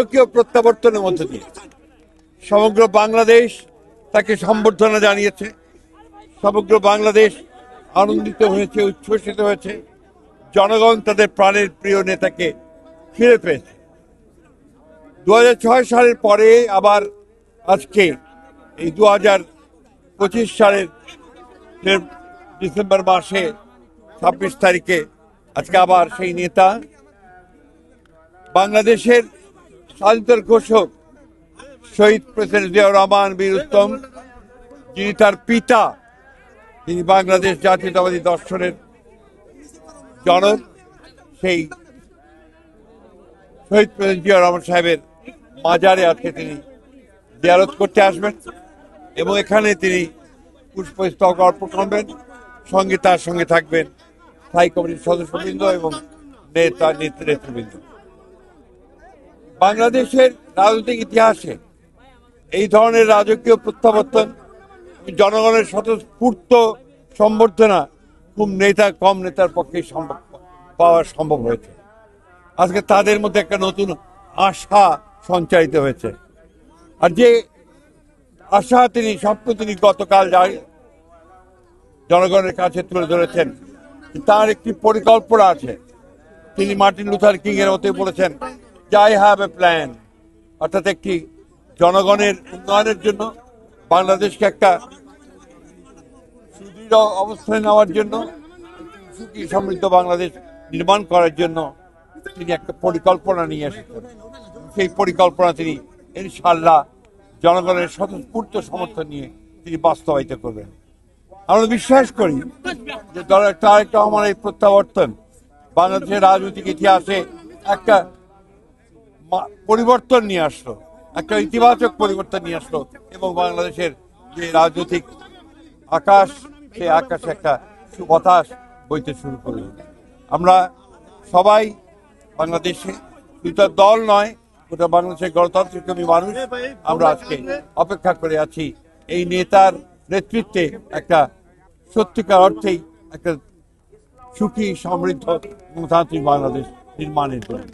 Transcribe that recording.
রাজকীয় প্রত্যাবর্তনের মধ্য দিয়ে সমগ্র বাংলাদেশ তাকে সম্বর্ধনা জানিয়েছে। সমগ্র বাংলাদেশ আনন্দিত হয়েছে, উচ্ছ্বসিত হয়েছে। জনগণ তাদের প্রাণের প্রিয় নেতাকে ফিরে পেয়েছে। 2006 সালের পরে আবার আজকে এই 2025 সালের ডিসেম্বর মাসে 26 তারিখে আজকে আবার সেই নেতা, বাংলাদেশের স্বাধীনতার ঘোষক শহীদ প্রেসিডেন্ট জিয়াউর রহমান বীর উত্তম, যিনি তার পিতা, তিনি বাংলাদেশ জাতীয়তাবাদী দর্শনের জনক, সেই শহীদ প্রেসিডেন্ট জিয়াউর রহমান সাহেবের মাজারে আজকে তিনি জিয়ারত করতে আসবেন এবং এখানে তিনি পুষ্পস্তবক অর্পণ করবেন। সঙ্গে তার সঙ্গে থাকবেন স্থায়ী কমিটির সদস্যবৃন্দ এবং নেতৃবৃন্দ। বাংলাদেশের রাজনৈতিক ইতিহাসে এই ধরনের রাজকীয় প্রত্যাবর্তন, জনগণের স্বতঃস্ফূর্ত সম্বর্ধনা খুব কম নেতার পক্ষে পাওয়া সম্ভব হয়েছে। আজকে তাদের মধ্যে একটা নতুন আশা সঞ্চারিত হয়েছে। আর যে আশা স্বপ্ন তিনি গতকাল জনগণের কাছে তুলে ধরেছেন, তার একটি পরিকল্পনা আছে। তিনি মার্টিন লুথার কিং এর মতোই বলেছেন যে আই হ্যাভ এ প্ল্যান, অর্থাৎ একটি জনগণের উন্নয়নের জন্য, বাংলাদেশকে একটা সুদৃঢ় অবস্থানে নেওয়ার জন্য, সুখী সমৃদ্ধ বাংলাদেশ নির্মাণ করার জন্য তিনি একটা পরিকল্পনা নিয়ে এসেছেন। সেই পরিকল্পনা তিনি ইনশাআল্লাহ জনগণের স্বতঃস্ফূর্ত সমর্থন নিয়ে তিনি বাস্তবায়িত করবেন। আমরা বিশ্বাস করি যে তারেক রহমানের এই প্রত্যাবর্তন বাংলাদেশের রাজনৈতিক ইতিহাসে একটা পরিবর্তন নিয়ে আসলো, একটা ইতিবাচক পরিবর্তন নিয়ে আসলো এবং বাংলাদেশের যে রাজনৈতিক আকাশ, সেই আকাশে একটা সুবাতাস বইতে শুরু করলো। আমরা সবাই বাংলাদেশে, শুধু দল নয়, গোটা বাংলাদেশের গণতান্ত্রিক মানুষ আমরা আজকে অপেক্ষা করে আছি এই নেতার নেতৃত্বে একটা সত্যিকার অর্থেই একটা সুখী সমৃদ্ধ গণতান্ত্রিক বাংলাদেশ নির্মাণের জন্য।